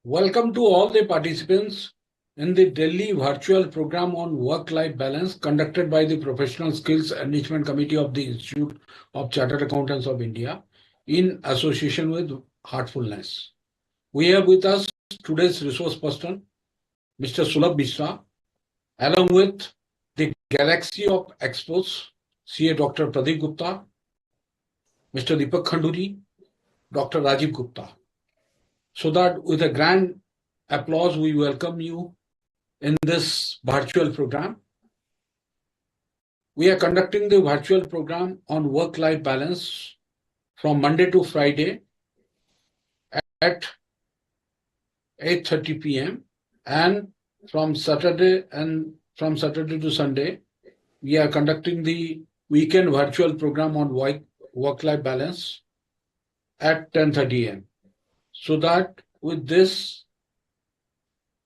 Welcome to all the participants in the Delhi virtual program on work-life balance conducted by the Professional Skills Enrichment Committee of the Institute of Chartered Accountants of India in association with Heartfulness. We have with us today's resource person, Mr. Sulabh Mishra, along with the galaxy of experts, CA Dr. Pradeep Gupta, Mr. Deepak Khanduri, Dr. Rajiv Gupta. So that with a grand applause, we welcome you in this virtual program. We are conducting the virtual program on work-life balance from Monday to Friday at 8:30 p.m. and from Saturday to Sunday, we are conducting the weekend virtual program on work-life balance at 10:30 a.m. So that with this,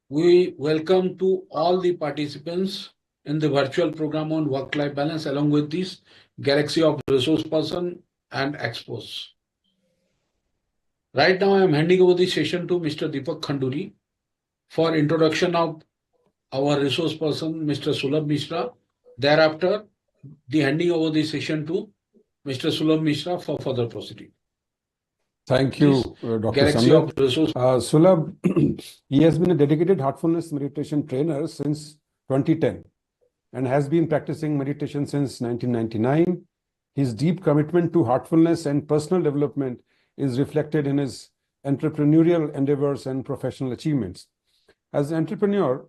we welcome to all the participants in the virtual program on work-life balance along with this galaxy of resource person and experts. Right now, I am handing over the session to Mr. Deepak Khanduri for introduction of our resource person, Mr. Sulabh Mishra. Thereafter, the handing over the session to Mr. Sulabh Mishra for further proceeding. Thank you, Dr. Galaxy Samrat. of resource. Sulabh, he has been a dedicated Heartfulness meditation trainer since 2010 and has been practicing meditation since 1999. His deep commitment to heartfulness and personal development is reflected in his entrepreneurial endeavors and professional achievements. As an entrepreneur,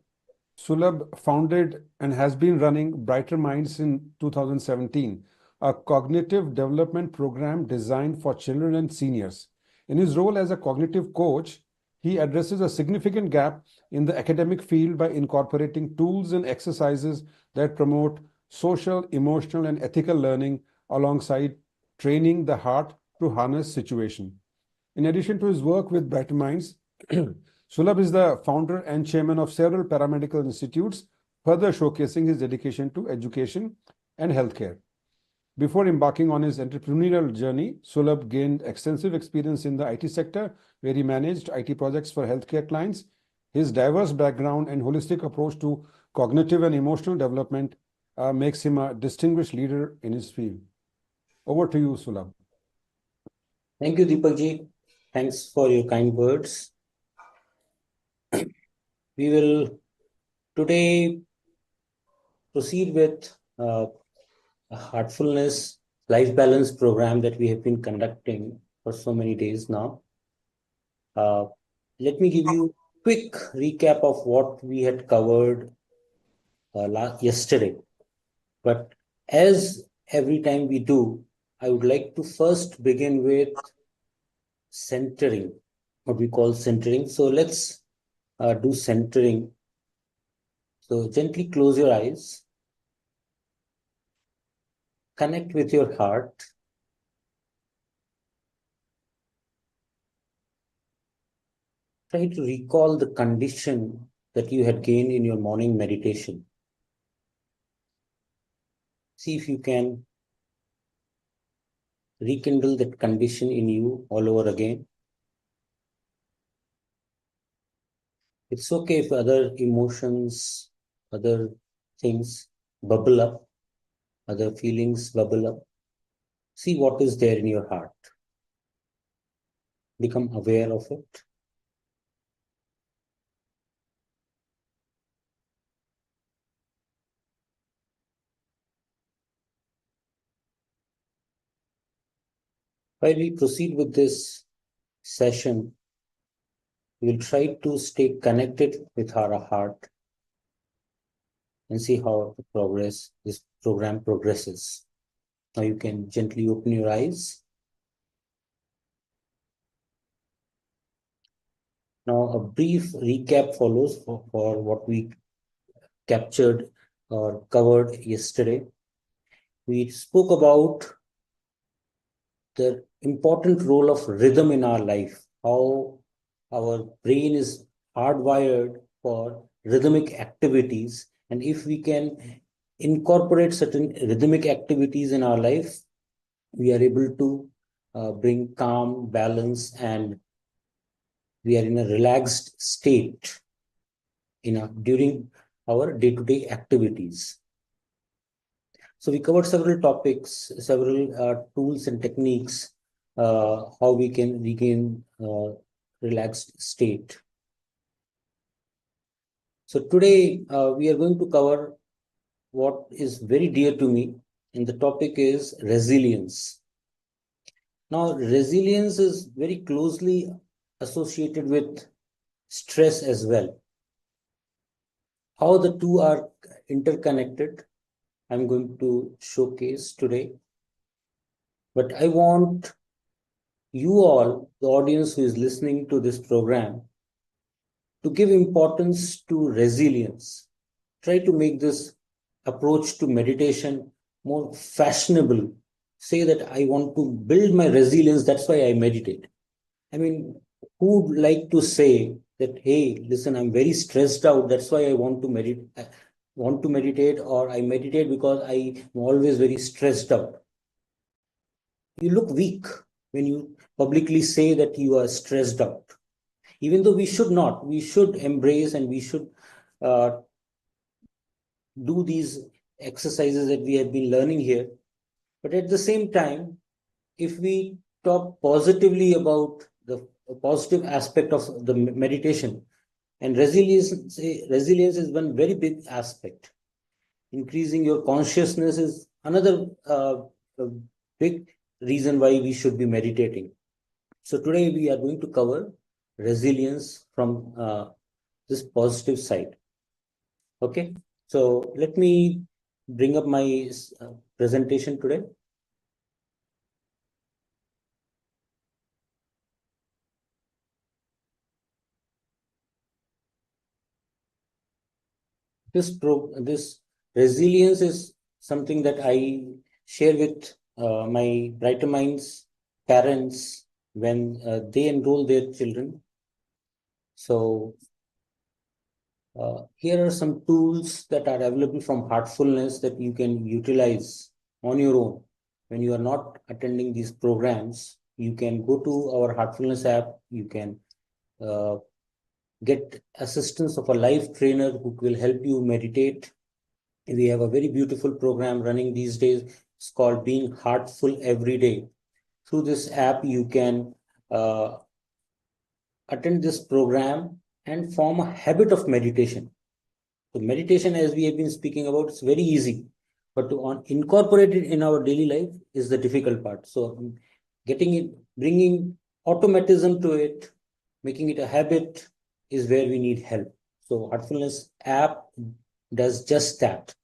Sulabh founded and has been running Brighter Minds in 2017, a cognitive development program designed for children and seniors. In his role as a cognitive coach, he addresses a significant gap in the academic field by incorporating tools and exercises that promote social, emotional, and ethical learning alongside training the heart to harness situation. In addition to his work with Brighter Minds, Sulabh is the founder and chairman of several paramedical institutes, further showcasing his dedication to education and healthcare. Before embarking on his entrepreneurial journey, Sulabh gained extensive experience in the IT sector, where he managed IT projects for healthcare clients. His diverse background and holistic approach to cognitive and emotional development makes him a distinguished leader in his field. Over to you, Sulabh. Thank you, Deepak ji. Thanks for your kind words. We will today proceed with a Heartfulness Life Balance program that we have been conducting for so many days now. Let me give you a quick recap of what we had covered yesterday. But as every time we do, I would like to first begin with centering, what we call centering. So let's do centering. So gently close your eyes. Connect with your heart. Try to recall the condition that you had gained in your morning meditation. See if you can rekindle that condition in you all over again. It's okay if other emotions, other things bubble up, other feelings bubble up. See what is there in your heart. Become aware of it. While we proceed with this session, we will try to stay connected with our heart and see how this program progresses. Now you can gently open your eyes. Now a brief recap follows for what we captured or covered yesterday. We spoke about the important role of rhythm in our life, how our brain is hardwired for rhythmic activities. And if we can incorporate certain rhythmic activities in our life, we are able to bring calm, balance, and we are in a relaxed state during our day-to-day activities. So we covered several topics, several tools and techniques, how we can regain relaxed state. So today we are going to cover what is very dear to me, and the topic is resilience. Now, resilience is very closely associated with stress as well. How the two are interconnected, I'm going to showcase today. But I want you all, the audience who is listening to this program, to give importance to resilience. Try to make this approach to meditation more fashionable. Say that I want to build my resilience, that's why I meditate. I mean, who would like to say that, hey, listen, I'm very stressed out, that's why I want to meditate, or I meditate because I'm always very stressed out. You look weak when you publicly say that you are stressed out. Even though we should not, we should embrace and we should do these exercises that we have been learning here. But at the same time, if we talk positively about the positive aspect of the meditation, and resilience is one very big aspect. Increasing your consciousness is another big reason why we should be meditating. So today we are going to cover resilience from this positive side. Okay, so let me bring up my presentation today. This resilience is something that I share with my Brighter Minds parents when they enroll their children. So here are some tools that are available from Heartfulness that you can utilize on your own. When you are not attending these programs, you can go to our Heartfulness app. You can get assistance of a live trainer who will help you meditate. We have a very beautiful program running these days. It's called Being Heartful Every Day. Through this app, you can attend this program and form a habit of meditation. So meditation, as we have been speaking about, it's very easy, but to incorporate it in our daily life is the difficult part. So getting it, bringing automatism to it, making it a habit is where we need help. So Heartfulness app does just that.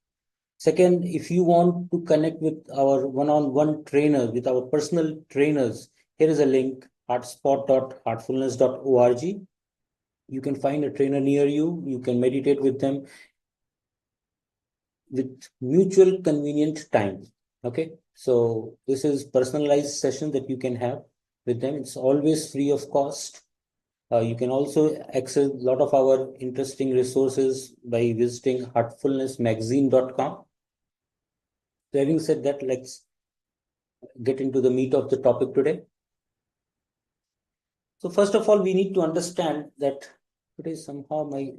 Second, if you want to connect with our one-on-one trainer, with our personal trainers, here is a link, heartspot.heartfulness.org. You can find a trainer near you. You can meditate with them with mutual convenient time. Okay, so this is personalized session that you can have with them. It's always free of cost. You can also access a lot of our interesting resources by visiting heartfulnessmagazine.com. So having said that, let's get into the meat of the topic today. So first of all, we need to understand that today somehow my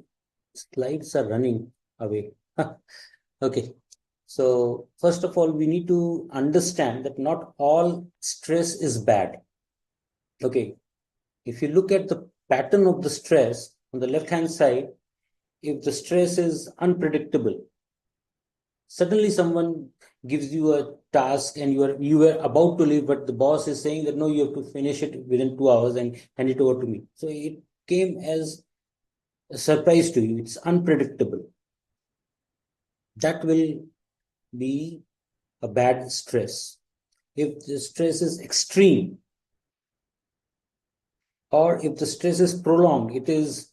slides are running away. Okay. So first of all, we need to understand that not all stress is bad. Okay. If you look at the pattern of the stress on the left-hand side, if the stress is unpredictable, suddenly someone gives you a task and you were about to leave, but the boss is saying that no, you have to finish it within 2 hours and hand it over to me. So it came as a surprise to you. It's unpredictable. That will be a bad stress. If the stress is extreme, or if the stress is prolonged, it is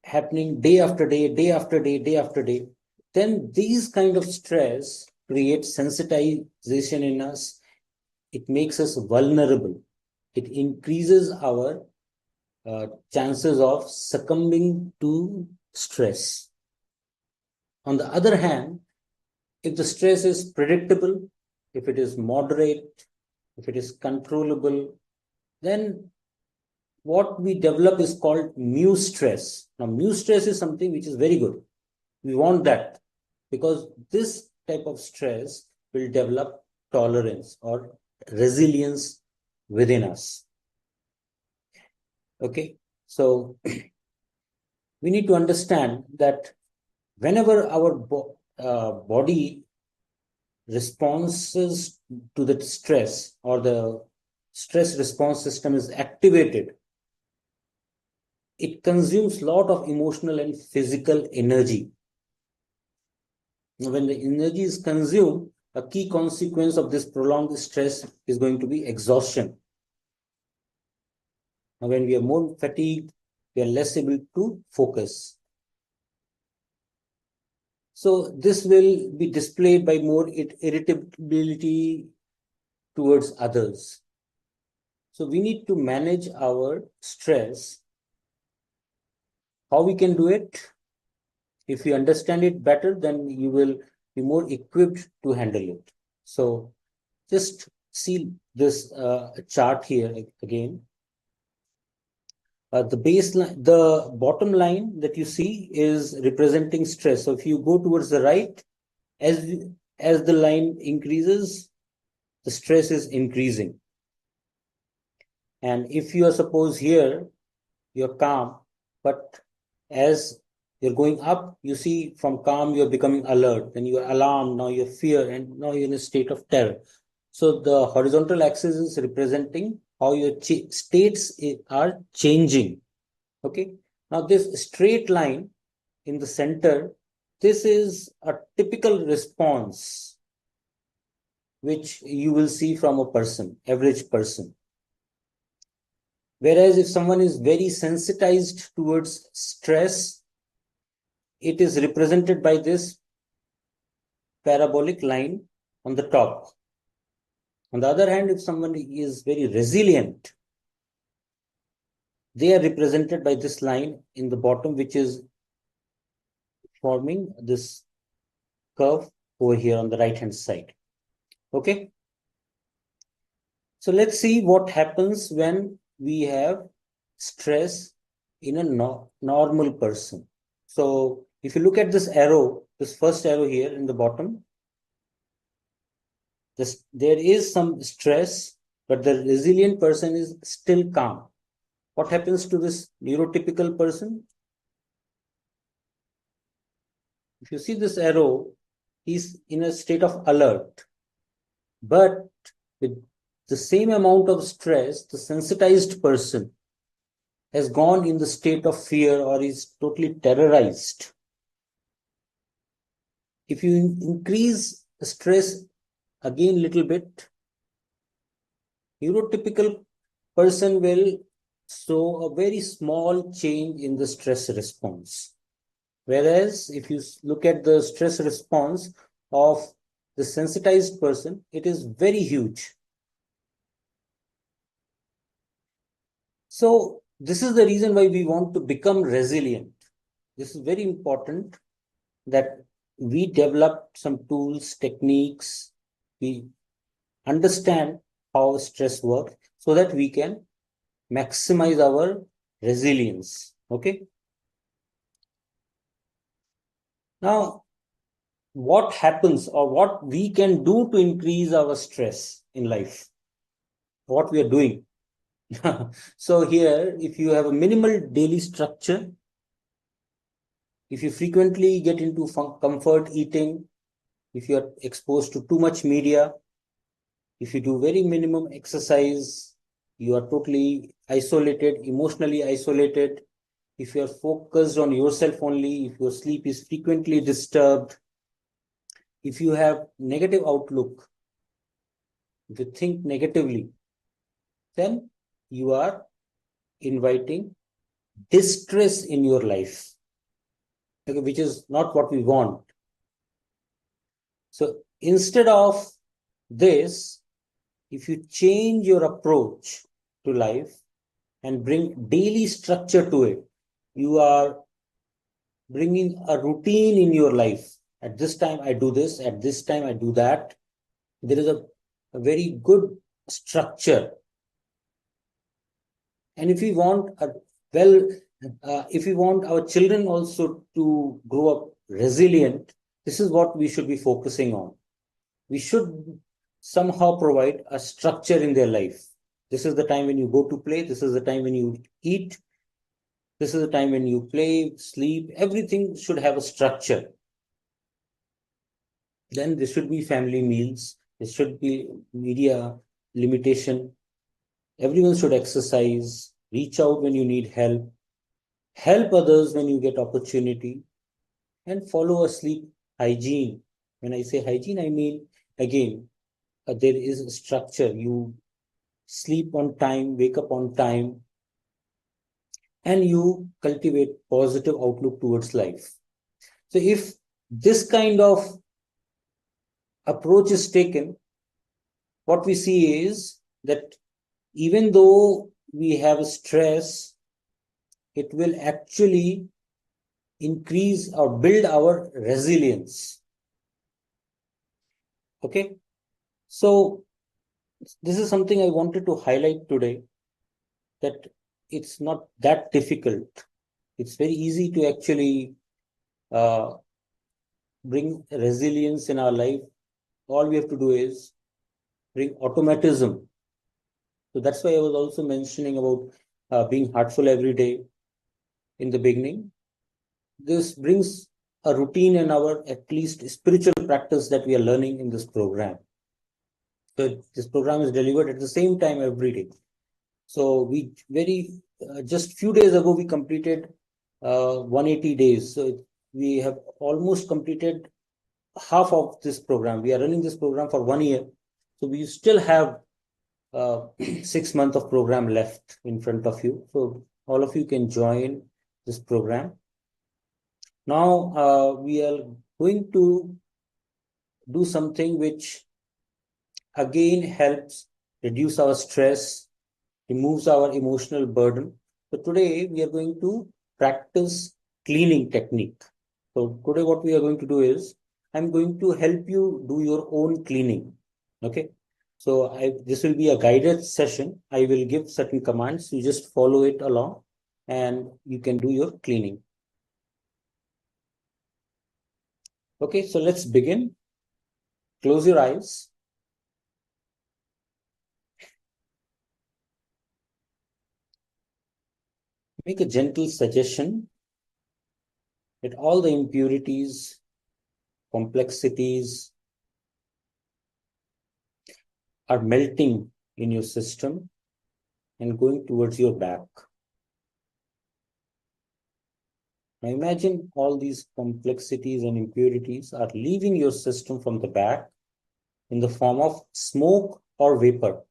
happening day after day, day after day, day after day, then these kind of stress create sensitization in us. It makes us vulnerable. It increases our chances of succumbing to stress. On the other hand, if the stress is predictable, if it is moderate, if it is controllable, then what we develop is called mu stress. Now, mu stress is something which is very good. We want that because this type of stress will develop tolerance or resilience within us. Okay, so we need to understand that whenever our body responses to the stress or the stress response system is activated, it consumes a lot of emotional and physical energy. Now, when the energy is consumed, a key consequence of this prolonged stress is going to be exhaustion. Now, when we are more fatigued, we are less able to focus. So this will be displayed by more irritability towards others. So we need to manage our stress. How we can do it? If you understand it better, then you will be more equipped to handle it. So just see this chart here again. The baseline, the bottom line that you see is representing stress. So if you go towards the right, as the line increases, the stress is increasing. And if you are suppose here, you're calm, but as you're going up, you see from calm, you're becoming alert, then you're alarmed, now you're fear, and now you're in a state of terror. So the horizontal axis is representing how your states are changing. Okay. Now this straight line in the center, this is a typical response which you will see from a person, average person. Whereas if someone is very sensitized towards stress, it is represented by this parabolic line on the top. On the other hand, if someone is very resilient, they are represented by this line in the bottom, which is forming this curve over here on the right hand side. Okay. So let's see what happens when we have stress in a normal person. So if you look at this arrow, this first arrow here in the bottom, there is some stress, but the resilient person is still calm. What happens to this neurotypical person? If you see this arrow, he's in a state of alert. But with the same amount of stress, the sensitized person has gone in the state of fear or is totally terrorized. If you increase the stress again a little bit, neurotypical person will show a very small change in the stress response. Whereas if you look at the stress response of the sensitized person, it is very huge. So this is the reason why we want to become resilient. This is very important that we develop some tools, techniques, we understand how stress works so that we can maximize our resilience. Okay. Now, what happens or what we can do to increase our stress in life? What we are doing. So here, if you have a minimal daily structure, if you frequently get into comfort eating, if you are exposed to too much media, if you do very minimum exercise, you are totally isolated, emotionally isolated. If you are focused on yourself only, if your sleep is frequently disturbed, if you have negative outlook, if you think negatively, then you are inviting distress in your life, okay, which is not what we want. So instead of this, if you change your approach to life and bring daily structure to it, you are bringing a routine in your life. At this time, I do this. At this time, I do that. There is a very good structure. And if we want if we want our children also to grow up resilient, this is what we should be focusing on. We should somehow provide a structure in their life. This is the time when you go to play. This is the time when you eat. This is the time when you play, sleep. Everything should have a structure. Then there should be family meals. There should be media limitation. Everyone should exercise, reach out when you need help others when you get opportunity, and follow a sleep hygiene. When I say hygiene, I mean, again, there is a structure. You sleep on time, wake up on time, and you cultivate positive outlook towards life. So if this kind of approach is taken, what we see is that even though we have stress, it will actually increase or build our resilience. Okay. So this is something I wanted to highlight today, that it's not that difficult. It's very easy to actually bring resilience in our life. All we have to do is bring automatism. So that's why I was also mentioning about being heartful every day in the beginning. This brings a routine in our at least spiritual practice that we are learning in this program. So this program is delivered at the same time every day. So we just few days ago we completed 180 days. So we have almost completed half of this program. We are running this program for 1 year. So we still have 6 months of program left in front of you. So all of you can join this program. Now we are going to do something which again helps reduce our stress, removes our emotional burden. So today we are going to practice cleaning technique. So today what we are going to do is, I'm going to help you do your own cleaning. Okay. So this will be a guided session. I will give certain commands. You just follow it along and you can do your cleaning. Okay, so let's begin. Close your eyes. Make a gentle suggestion that all the impurities, complexities are melting in your system and going towards your back. Now imagine all these complexities and impurities are leaving your system from the back in the form of smoke or vapor.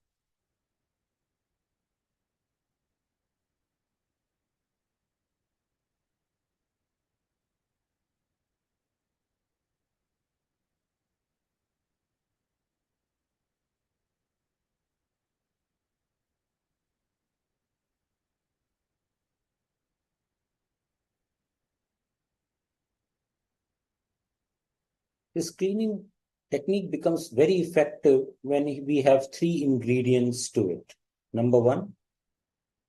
This cleaning technique becomes very effective when we have 3 ingredients to it. Number 1,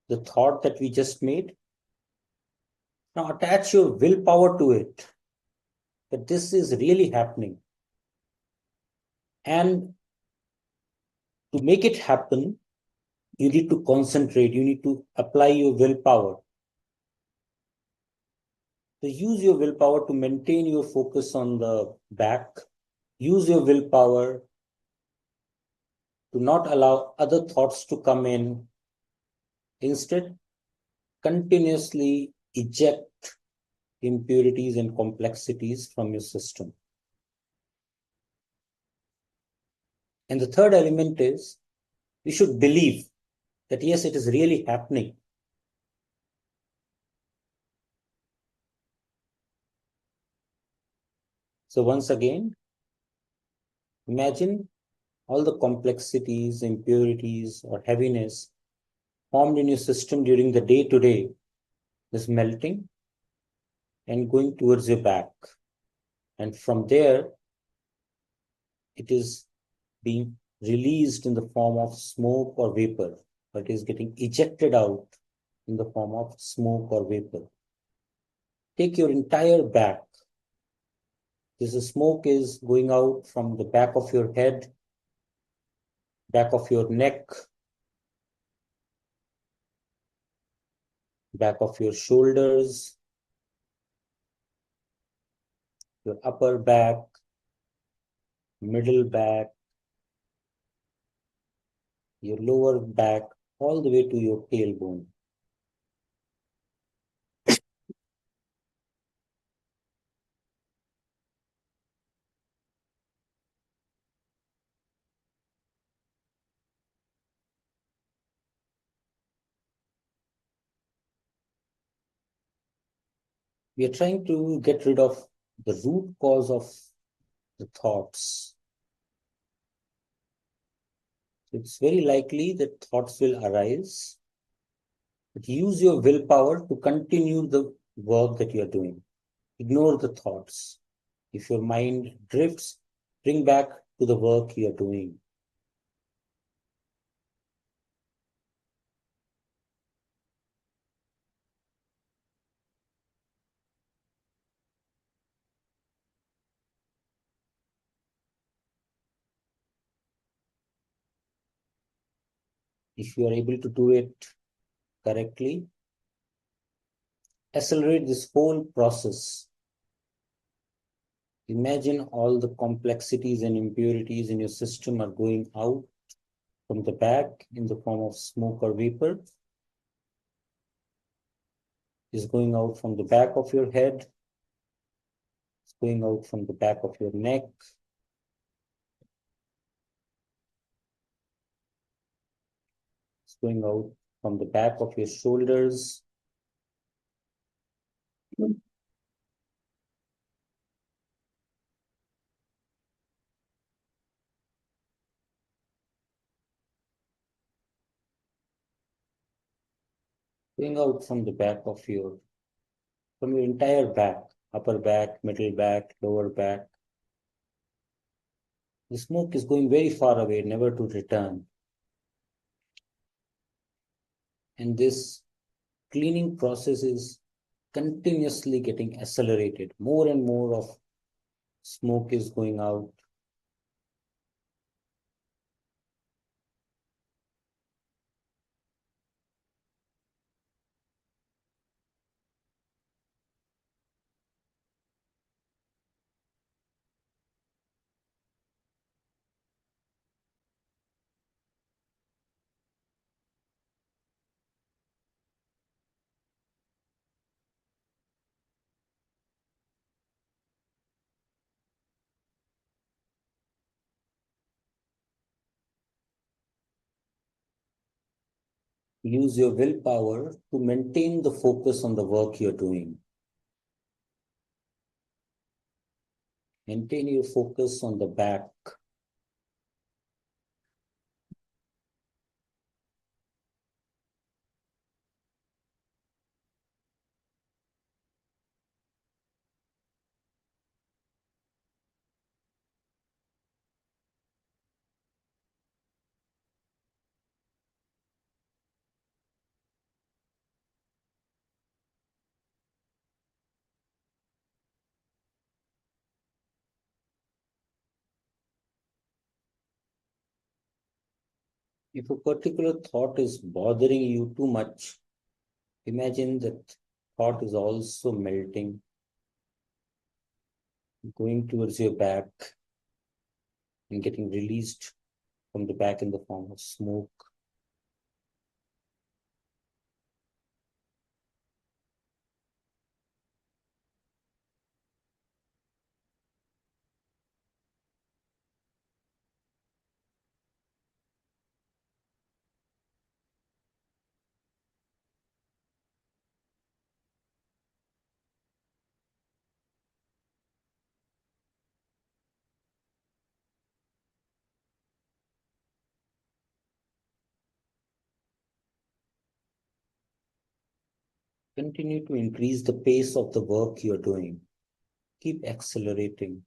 the thought that we just made. Now attach your willpower to it, that this is really happening. And to make it happen, you need to concentrate, you need to apply your willpower. So use your willpower to maintain your focus on the back. Use your willpower to not allow other thoughts to come in. Instead, continuously eject impurities and complexities from your system. And the third element is, we should believe that yes, it is really happening. So once again, imagine all the complexities, impurities, or heaviness formed in your system during the day today is melting and going towards your back. And from there, it is being released in the form of smoke or vapor, but is getting ejected out in the form of smoke or vapor. Take your entire back. This smoke is going out from the back of your head, back of your neck, back of your shoulders, your upper back, middle back, your lower back, all the way to your tailbone. We are trying to get rid of the root cause of the thoughts. It's very likely that thoughts will arise, but use your willpower to continue the work that you are doing. Ignore the thoughts. If your mind drifts, bring back to the work you are doing. If you are able to do it correctly, accelerate this whole process. Imagine all the complexities and impurities in your system are going out from the back in the form of smoke or vapor. Is going out from the back of your head. It's going out from the back of your neck. It's going out from the back of your shoulders. Going out from the back of from your entire back, upper back, middle back, lower back. The smoke is going very far away, never to return. And this cleaning process is continuously getting accelerated. More and more of smoke is going out. Use your willpower to maintain the focus on the work you're doing. Maintain your focus on the back. If a particular thought is bothering you too much, imagine that thought is also melting, going towards your back and getting released from the back in the form of smoke. Continue to increase the pace of the work you're doing. Keep accelerating.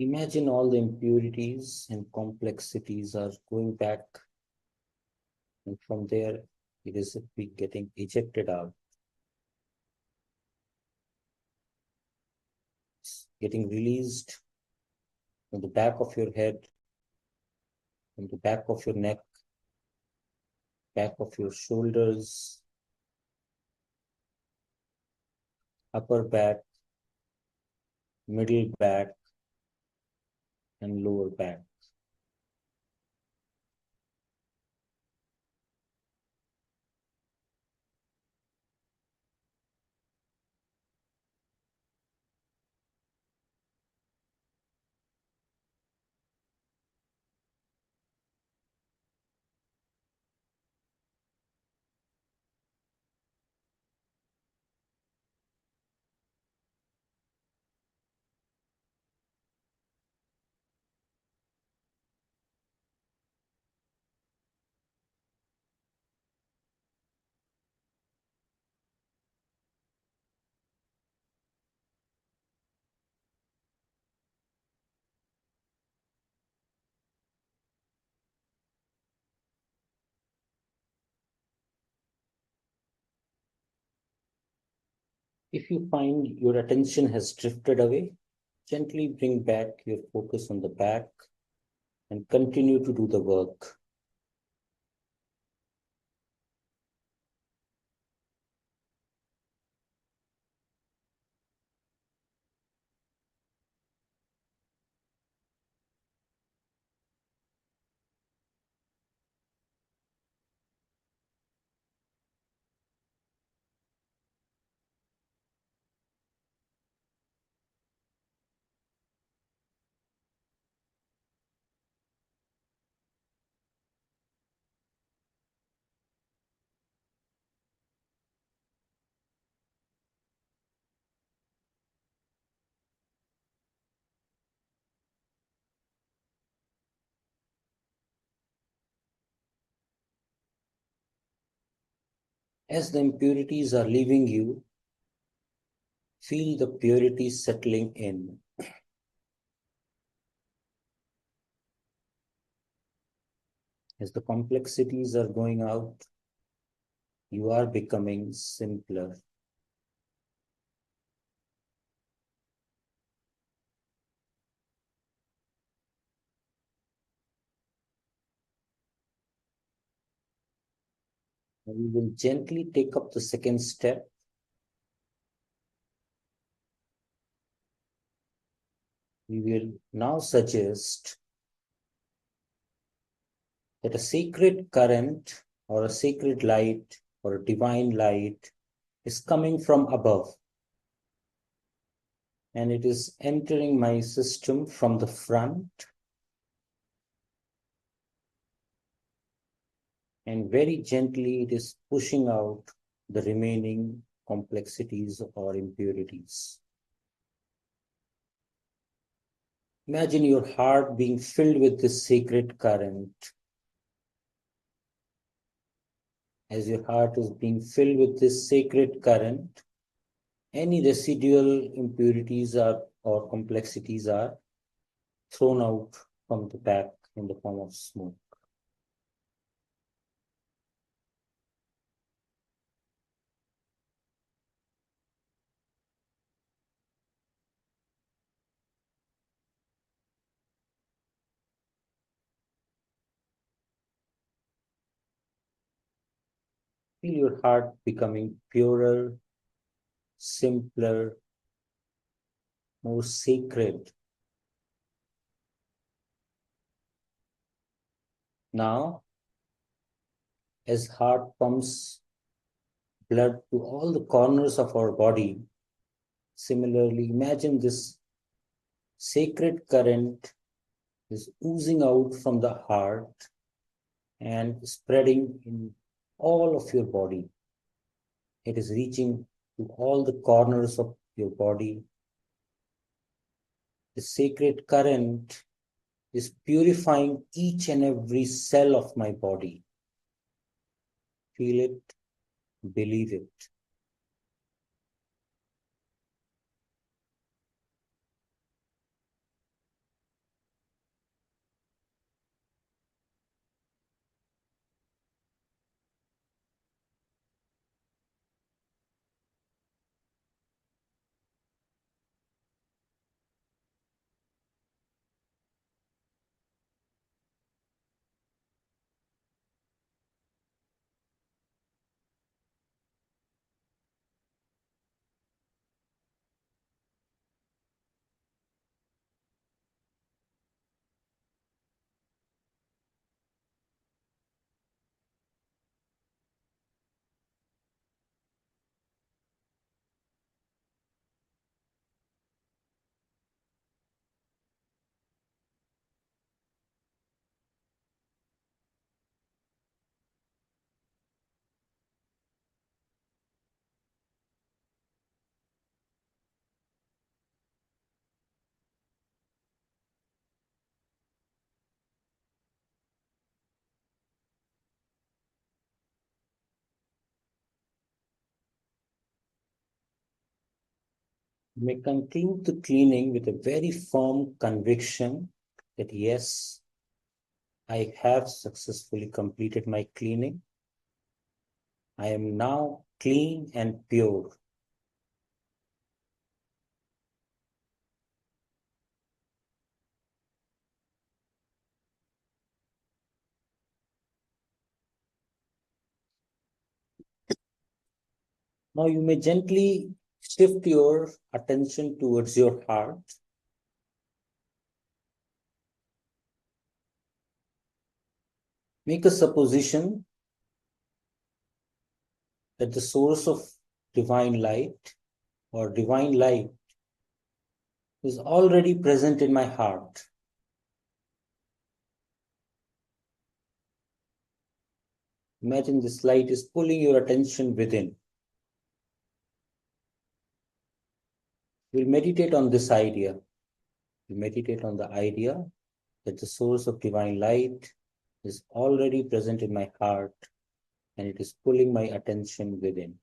Imagine all the impurities and complexities are going back, and from there it is getting ejected out, it's getting released from the back of your head, from the back of your neck, back of your shoulders, upper back, middle back, and lower back. If you find your attention has drifted away, gently bring back your focus on the back and continue to do the work. As the impurities are leaving you, feel the purity settling in. As the complexities are going out, you are becoming simpler. And we will gently take up the second step. We will now suggest that a sacred current or a sacred light or a divine light is coming from above, and it is entering my system from the front, and very gently it is pushing out the remaining complexities or impurities. Imagine your heart being filled with this sacred current. As your heart is being filled with this sacred current, any residual impurities or complexities are thrown out from the back in the form of smoke. Feel your heart becoming purer, simpler, more sacred. Now, as heart pumps blood to all the corners of our body, similarly, imagine this sacred current is oozing out from the heart and spreading in all of your body. It is reaching to all the corners of your body. The sacred current is purifying each and every cell of my body. Feel it, believe it. You may conclude the cleaning with a very firm conviction that yes, I have successfully completed my cleaning. I am now clean and pure. Now you may gently shift your attention towards your heart. Make a supposition that the source of divine light or divine light is already present in my heart. Imagine this light is pulling your attention within. We'll meditate on this idea. We'll meditate on the idea that the source of divine light is already present in my heart and it is pulling my attention within.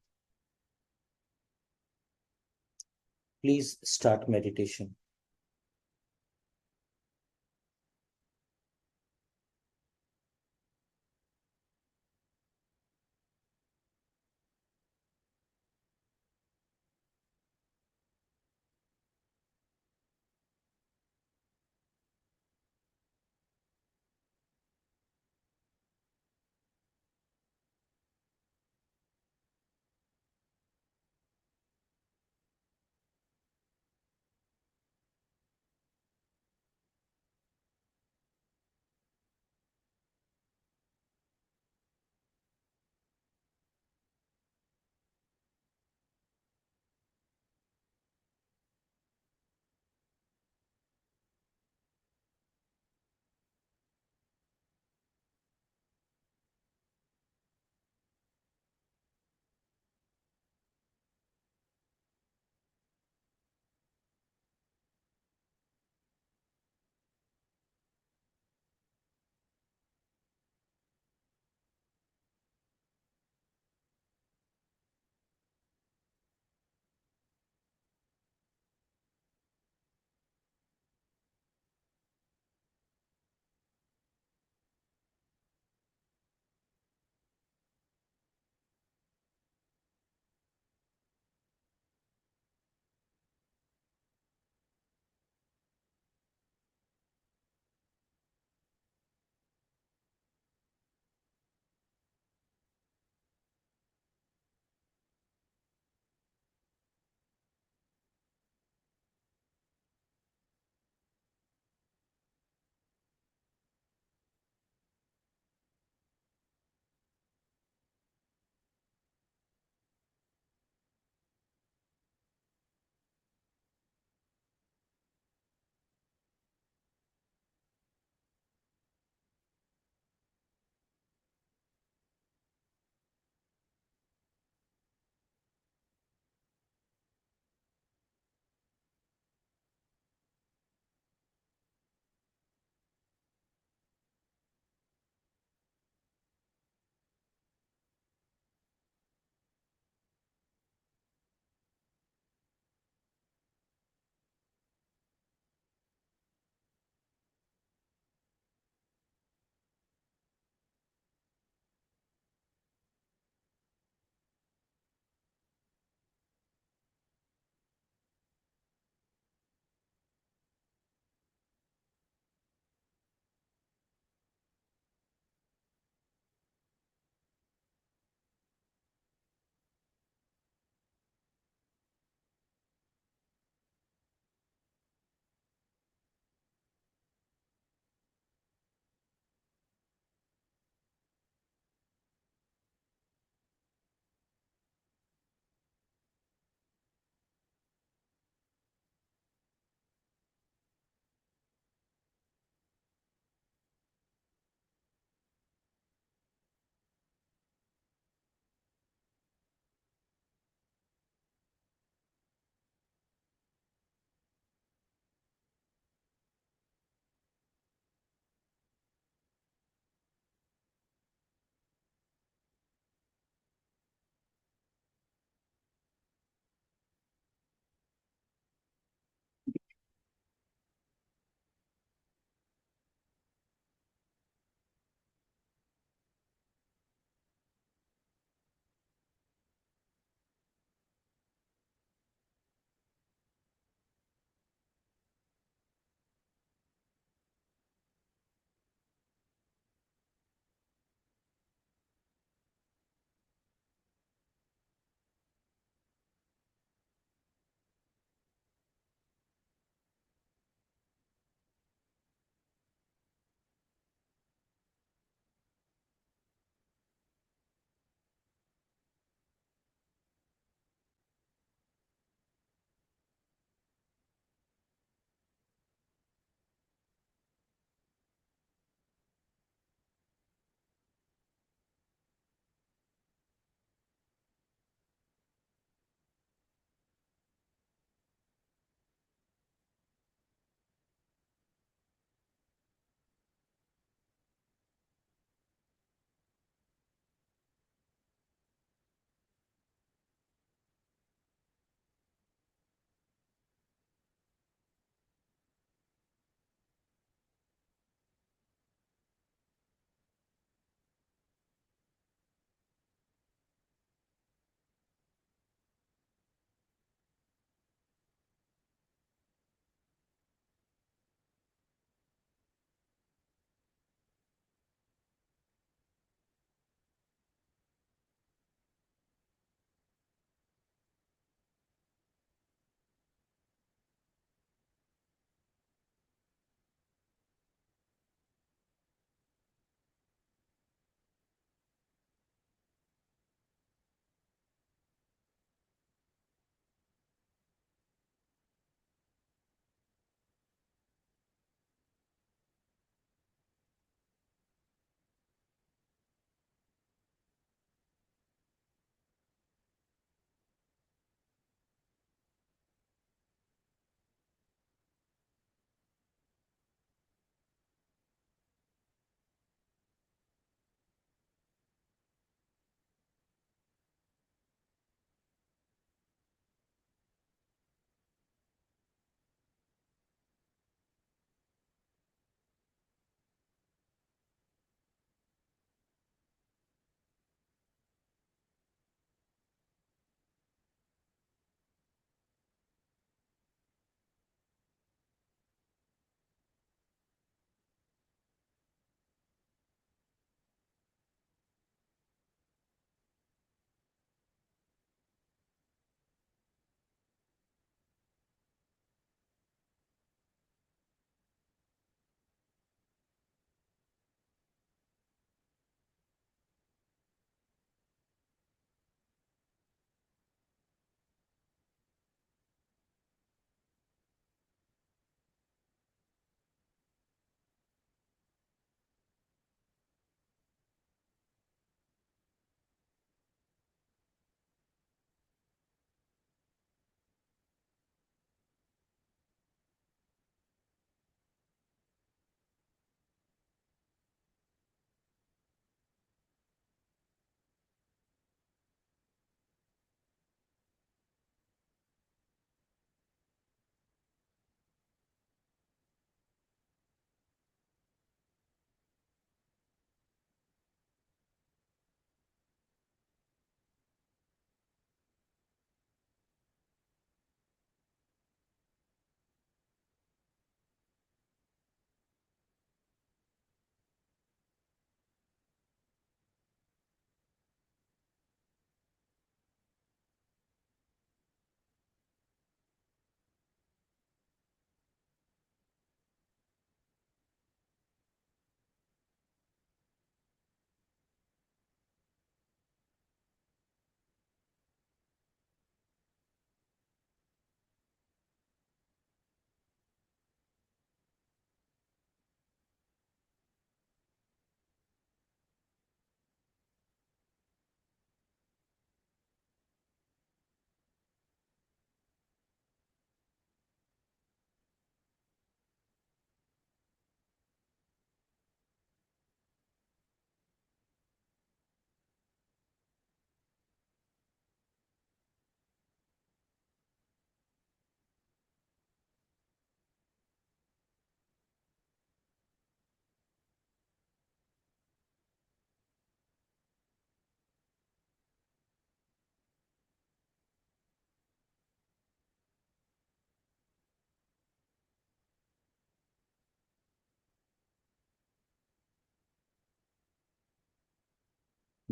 Please start meditation.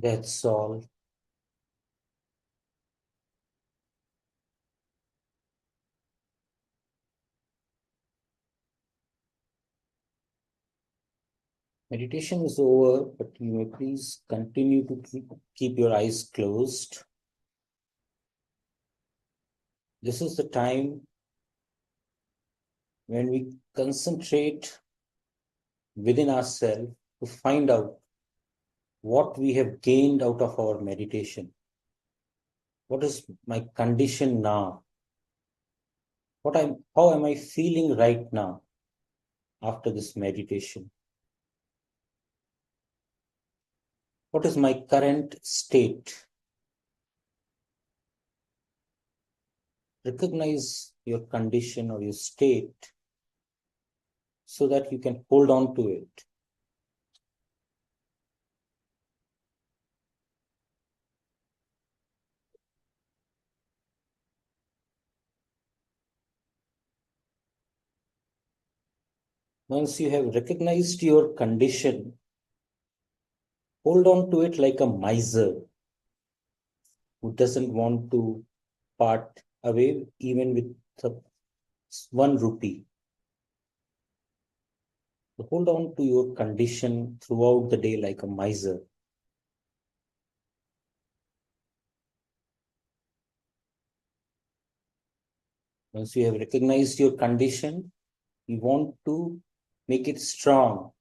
That's all. Meditation is over, but you may please continue to keep your eyes closed. This is the time when we concentrate within ourselves to find out what we have gained out of our meditation. What is my condition now? How am I feeling right now after this meditation? What is my current state? Recognize your condition or your state so that you can hold on to it. Once you have recognized your condition, hold on to it like a miser who doesn't want to part away even with the 1 rupee. So hold on to your condition throughout the day like a miser. Once you have recognized your condition, you want to make it strong.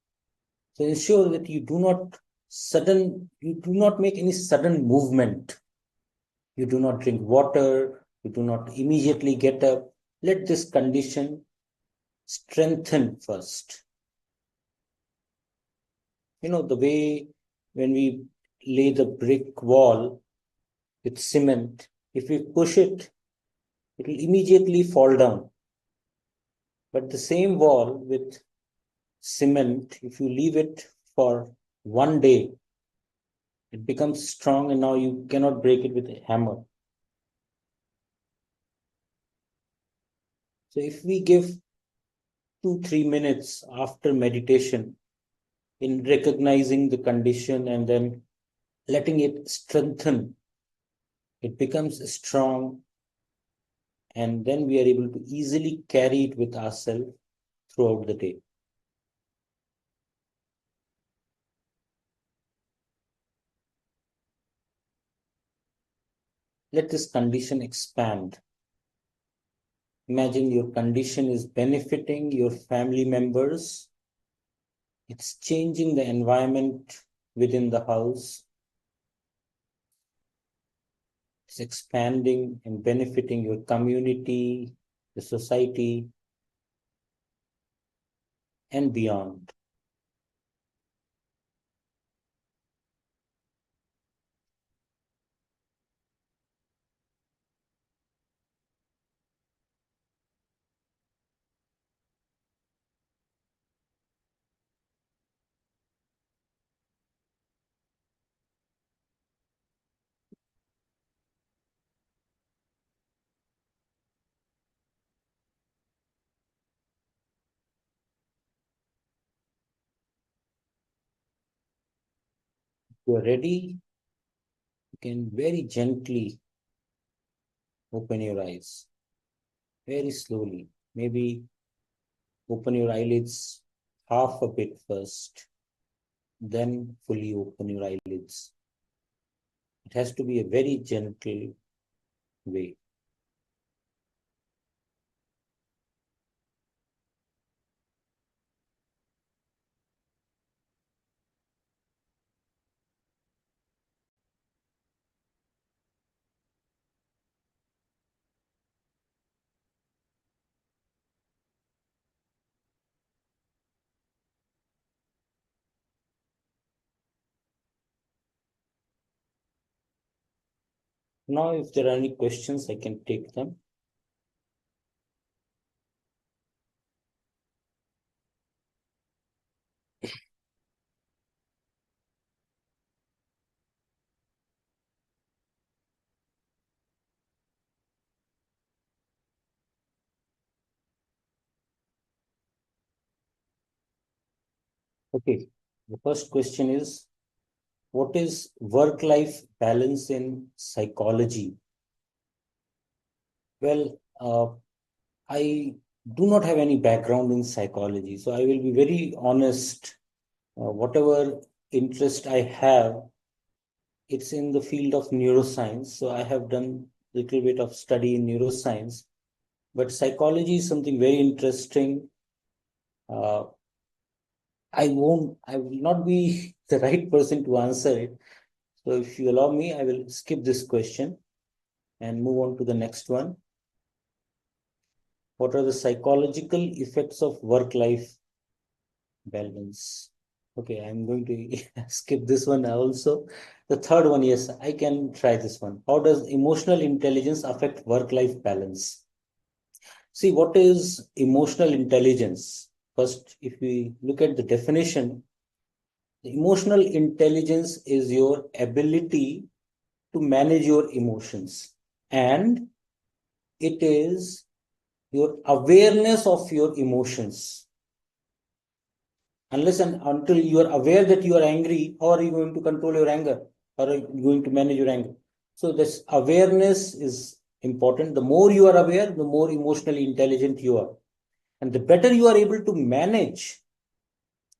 So ensure that you do not make any sudden movement. You do not drink water, you do not immediately get up. Let this condition strengthen first. You know, the way when we lay the brick wall with cement, if we push it, it will immediately fall down. But the same wall with cement, if you leave it for 1 day, it becomes strong and now you cannot break it with a hammer. So if we give 2-3 minutes after meditation in recognizing the condition and then letting it strengthen, it becomes strong, and then we are able to easily carry it with ourselves throughout the day. Let this condition expand. Imagine your condition is benefiting your family members. It's changing the environment within the house. It's expanding and benefiting your community, the society, and beyond. If you are ready, you can very gently open your eyes, very slowly. Maybe open your eyelids half a bit first, then fully open your eyelids. It has to be a very gentle way. Now, if there are any questions, I can take them. Okay, the first question is, what is work-life balance in psychology? Well, I do not have any background in psychology, so I will be very honest. Whatever interest I have, it's in the field of neuroscience. So I have done a little bit of study in neuroscience, but psychology is something very interesting. I will not be the right person to answer it. So if you allow me, I will skip this question and move on to the next one. What are the psychological effects of work-life balance? Okay, I'm going to skip this one also. The third one, yes, I can try this one. How does emotional intelligence affect work-life balance? See, what is emotional intelligence? First, if we look at the definition, the emotional intelligence is your ability to manage your emotions, and it is your awareness of your emotions. Unless and until you are aware that you are angry, how are you going to control your anger? How are you going to manage your anger? So this awareness is important. The more you are aware, the more emotionally intelligent you are. And the better you are able to manage,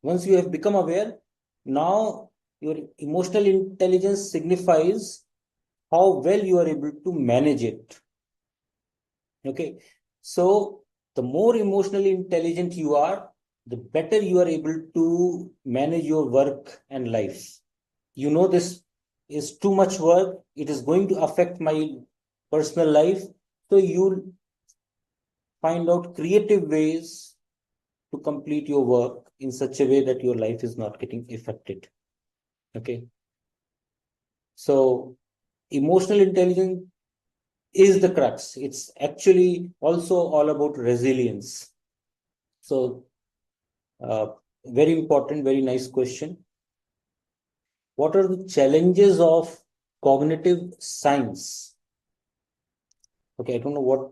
once you have become aware, now your emotional intelligence signifies how well you are able to manage it. Okay. So the more emotionally intelligent you are, the better you are able to manage your work and life. You know, this is too much work. It is going to affect my personal life. So you'll find out creative ways to complete your work in such a way that your life is not getting affected. Okay. So emotional intelligence is the crux. It's actually also all about resilience. So, very important, very nice question. What are the challenges of cognitive science? Okay, I don't know what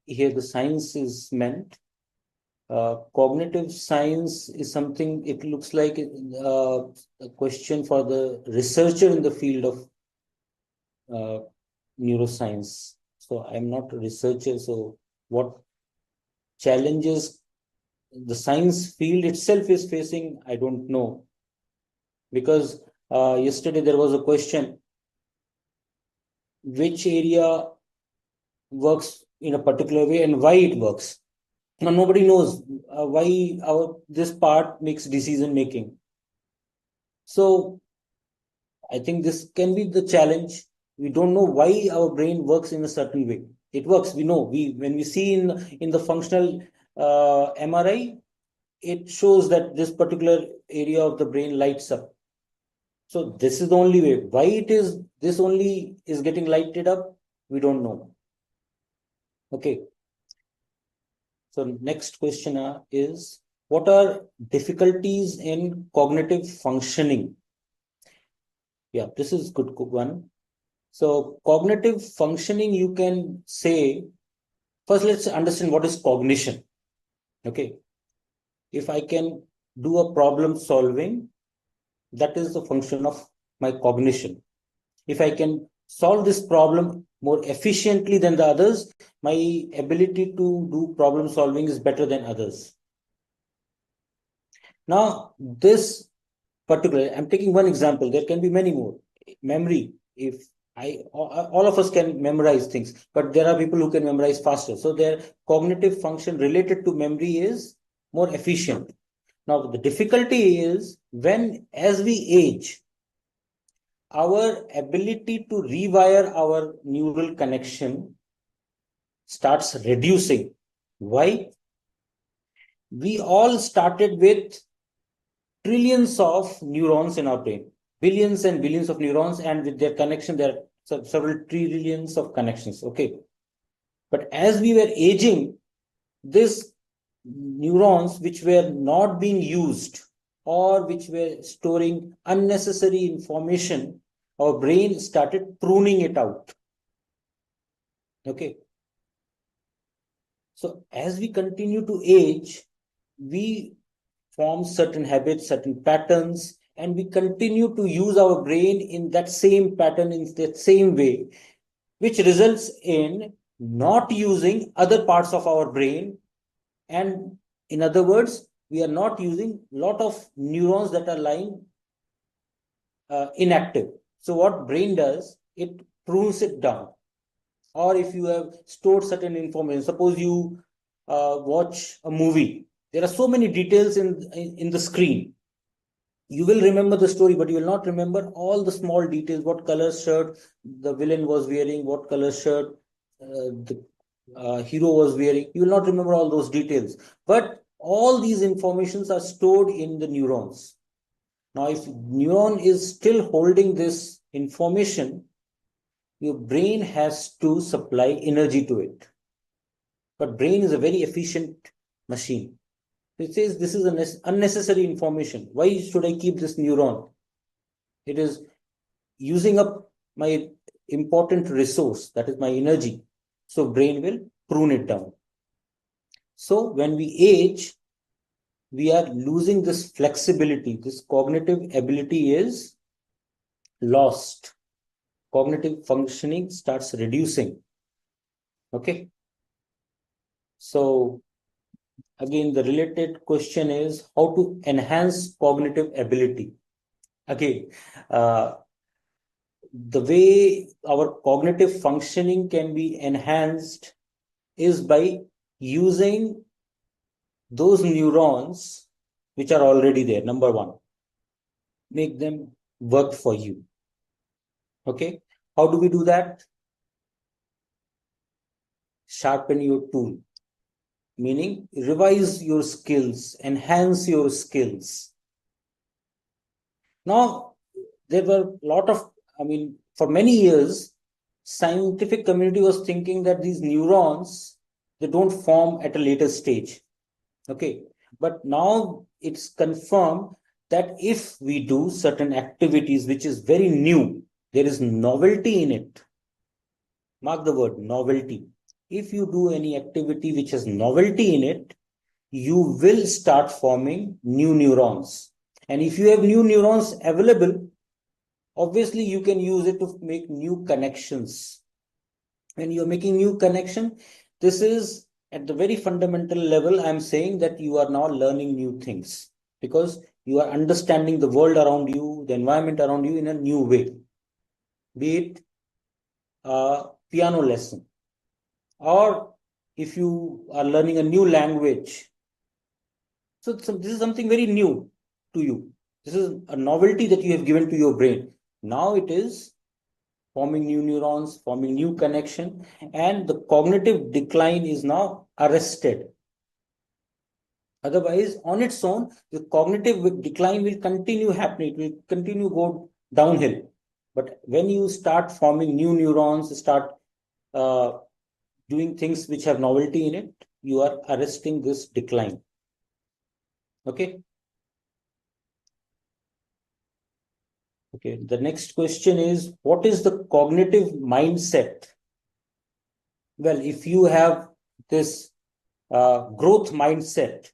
here the science is meant. Cognitive science is something, it looks like a question for the researcher in the field of neuroscience. So I'm not a researcher. So what challenges the science field itself is facing, I don't know. Because yesterday there was a question, which area works in a particular way and why it works. Now nobody knows why this part makes decision making. So I think this can be the challenge. We don't know why our brain works in a certain way. It works. We know. When we see in the functional MRI, it shows that this particular area of the brain lights up. So this is the only way. Why it is this only is getting lighted up, we don't know. Okay. So next question is, what are difficulties in cognitive functioning? Yeah, this is good one. So cognitive functioning, you can say, first let's understand what is cognition. Okay. If I can do a problem solving, that is the function of my cognition. If I can solve this problem more efficiently than the others, my ability to do problem solving is better than others. Now, this particular, I'm taking one example. There can be many more. Memory. If all of us can memorize things, but there are people who can memorize faster. So their cognitive function related to memory is more efficient. Now, the difficulty is when, as we age, our ability to rewire our neural connection starts reducing. Why? We all started with trillions of neurons in our brain, billions and billions of neurons, and with their connection, there are several trillions of connections. Okay. But as we were aging, these neurons which were not being used or which were storing unnecessary information, our brain started pruning it out. Okay. So as we continue to age, we form certain habits, certain patterns, and we continue to use our brain in that same pattern, in that same way, which results in not using other parts of our brain. And in other words, we are not using a lot of neurons that are lying inactive. So what brain does, it prunes it down. Or if you have stored certain information, suppose you watch a movie, there are so many details in the screen. You will remember the story, but you will not remember all the small details, what color shirt the villain was wearing, what color shirt the hero was wearing. You will not remember all those details. But all these informations are stored in the neurons. Now, if neuron is still holding this information, your brain has to supply energy to it. But brain is a very efficient machine. It says this is an unnecessary information. Why should I keep this neuron? It is using up my important resource, that is my energy. So brain will prune it down. So when we age, we are losing this flexibility. This cognitive ability is lost. Cognitive functioning starts reducing. Okay. So again, the related question is how to enhance cognitive ability. Again, the way our cognitive functioning can be enhanced is by using those neurons which are already there. Number one, make them work for you. Okay. How do we do that? Sharpen your tool, meaning revise your skills, enhance your skills. Now, there were a lot of, for many years, scientific community was thinking that these neurons, they don't form at a later stage. Okay. But now it's confirmed that if we do certain activities, which is very new, there is novelty in it. Mark the word novelty. If you do any activity which has novelty in it, you will start forming new neurons. And if you have new neurons available, obviously you can use it to make new connections. When you're making new connection, this is at the very fundamental level, I'm saying that you are now learning new things because you are understanding the world around you, the environment around you in a new way. Be it a piano lesson, or if you are learning a new language. So this is something very new to you. This is a novelty that you have given to your brain. Now it is forming new neurons, forming new connection, and the cognitive decline is now arrested. Otherwise, on its own, the cognitive decline will continue happening. It will continue go downhill. But when you start forming new neurons, start doing things which have novelty in it, you are arresting this decline. Okay. Okay. The next question is, what is the cognitive mindset? Well, if you have this growth mindset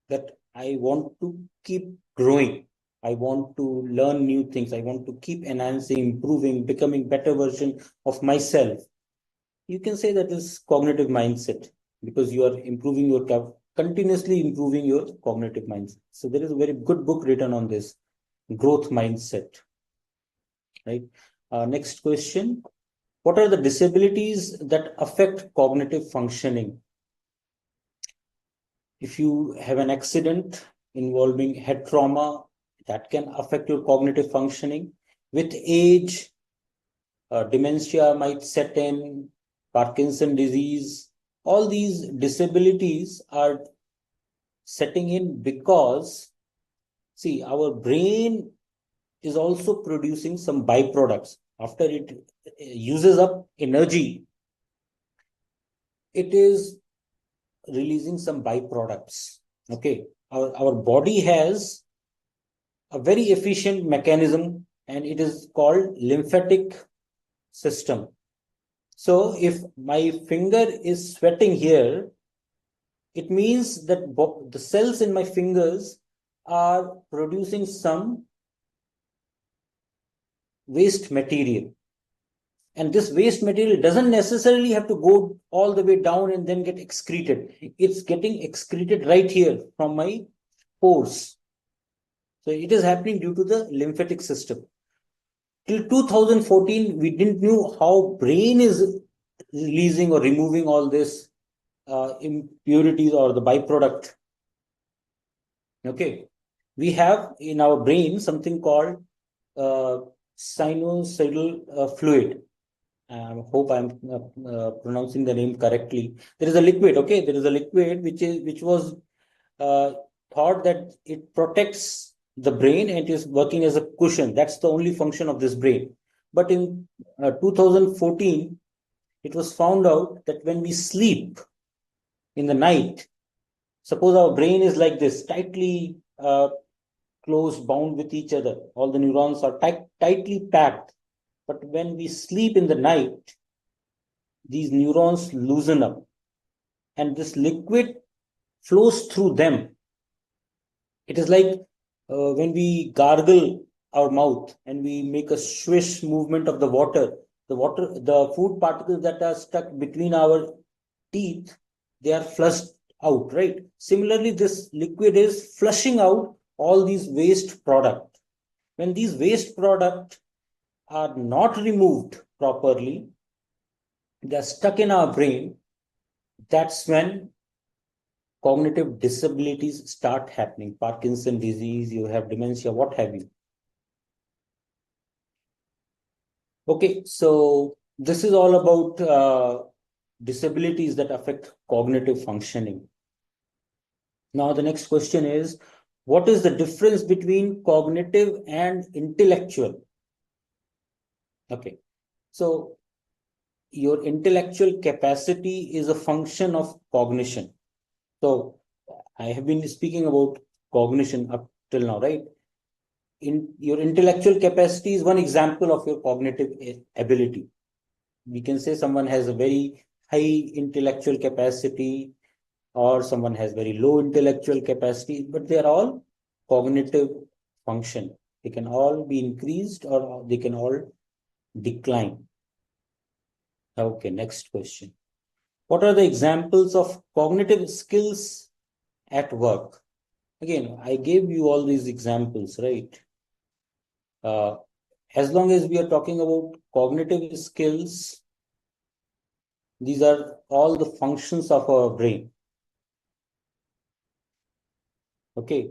that I want to keep growing, I want to learn new things, I want to keep enhancing, improving, becoming better version of myself, you can say that is cognitive mindset because you are improving your continuously improving your cognitive mindset. So there is a very good book written on this growth mindset. Right. Next question. What are the disabilities that affect cognitive functioning? If you have an accident involving head trauma, that can affect your cognitive functioning. With age, dementia might set in, Parkinson disease. All these disabilities are setting in because, see, our brain is also producing some byproducts. After it uses up energy, it is releasing some byproducts. Okay. Our body has a very efficient mechanism and it is called lymphatic system. So if my finger is sweating here, it means that the cells in my fingers are producing some waste material. And this waste material doesn't necessarily have to go all the way down and then get excreted. It's getting excreted right here from my pores. So it is happening due to the lymphatic system. Till 2014, we didn't know how brain is releasing or removing all this impurities or the byproduct. Okay. We have in our brain something called sinusoidal fluid. I hope I'm pronouncing the name correctly. There is a liquid, okay? There is a liquid which was thought that it protects the brain and it is working as a cushion. That's the only function of this brain. But in 2014, it was found out that when we sleep in the night, suppose our brain is like this, tightly close, bound with each other. All the neurons are tightly packed. But when we sleep in the night, these neurons loosen up and this liquid flows through them. It is like when we gargle our mouth and we make a swish movement of the food particles that are stuck between our teeth, they are flushed out, right? Similarly, this liquid is flushing out all these waste products. When these waste products are not removed properly, they are stuck in our brain. That's when cognitive disabilities start happening. Parkinson's disease, you have dementia, what have you. Okay, so this is all about disabilities that affect cognitive functioning. Now, the next question is, what is the difference between cognitive and intellectual? Okay, so your intellectual capacity is a function of cognition. So I have been speaking about cognition up till now, right? In your intellectual capacity is one example of your cognitive ability. We can say someone has a very high intellectual capacity or someone has very low intellectual capacity, but they are all cognitive function. They can all be increased or they can all decline. Okay, next question. What are the examples of cognitive skills at work? Again, I gave you all these examples, right? As long as we are talking about cognitive skills, these are all the functions of our brain. Okay.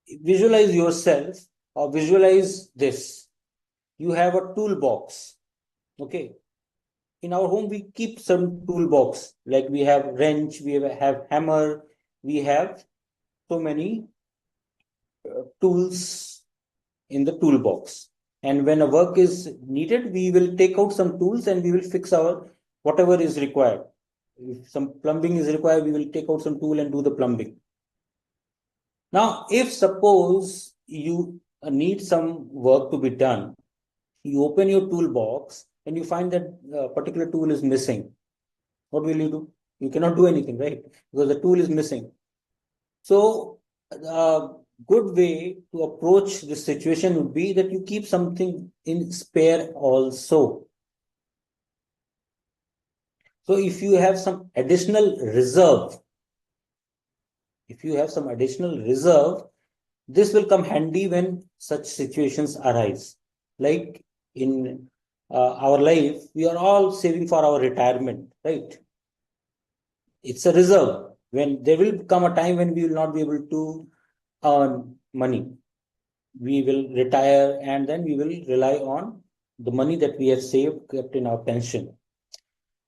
Visualize yourself or visualize this. You have a toolbox. Okay. In our home, we keep some toolbox, like we have wrench, we have hammer, we have so many tools in the toolbox. And when a work is needed, we will take out some tools and we will fix our whatever is required. If some plumbing is required, we will take out some tool and do the plumbing. Now, if suppose you need some work to be done, you open your toolbox and you find that a particular tool is missing. What will you do? You cannot do anything, right? Because the tool is missing. So a good way to approach this situation would be that you keep something in spare also. So if you have some additional reserve, this will come handy when such situations arise. Like in our life, we are all saving for our retirement, right? It's a reserve. When there will come a time when we will not be able to earn money, we will retire and then we will rely on the money that we have saved, kept in our pension.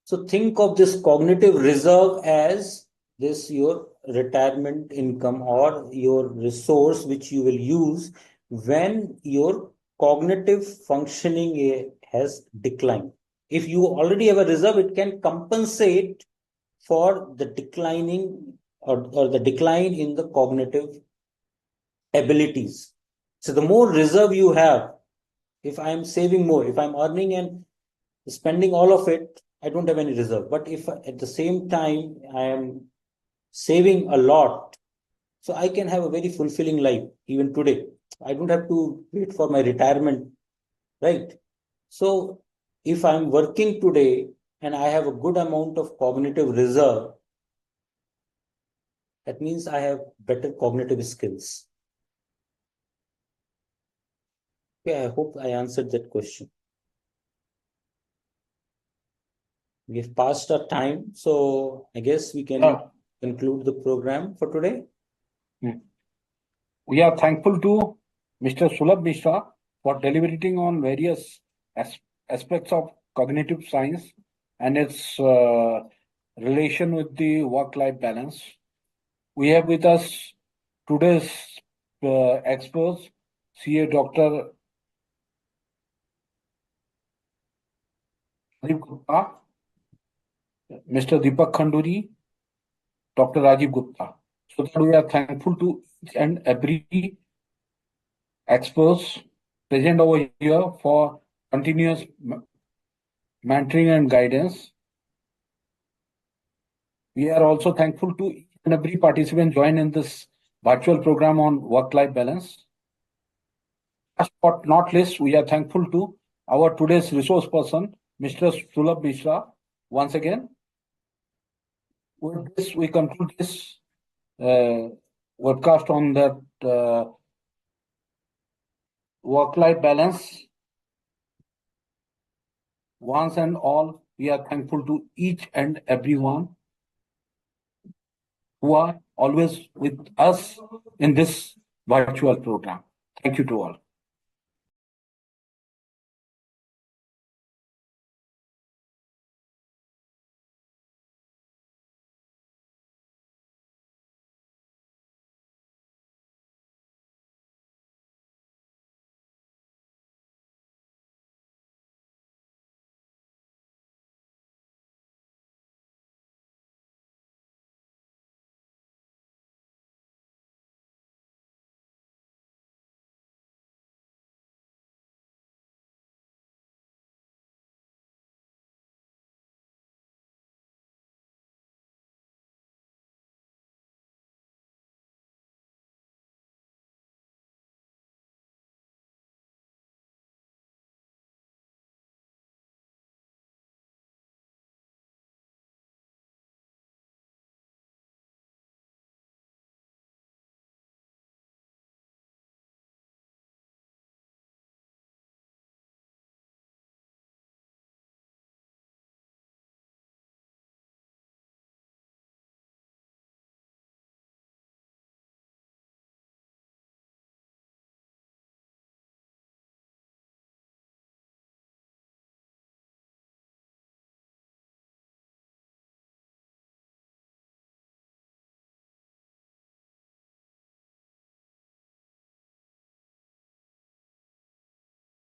So think of this cognitive reserve as this your retirement income or your resource which you will use when your cognitive functioning has declined. If you already have a reserve, it can compensate for the declining or the decline in the cognitive abilities. So the more reserve you have, if I'm saving more, if I'm earning and spending all of it, I don't have any reserve. But if at the same time I am saving a lot, So I can have a very fulfilling life even today. I don't have to wait for my retirement, right? So if I'm working today and I have a good amount of cognitive reserve, that means I have better cognitive skills. Okay, I hope I answered that question. We have passed our time, so I guess we can conclude the program for today. We are thankful to Mr. Sulabh Mishra for deliberating on various aspects of cognitive science and its relation with the work-life balance. We have with us today's experts, CA Dr. Rajiv Gupta, Mr. Deepak Khanduri, Dr. Rajiv Gupta. So that we are thankful to each and every experts present over here for continuous mentoring and guidance. We are also thankful to each and every participant join in this virtual program on work-life balance. Last but not least, we are thankful to our today's resource person, Mr. Sulabh Mishra. Once again, with this, we conclude this webcast on that work-life balance. Once and all, we are thankful to each and everyone who are always with us in this virtual program. Thank you to all.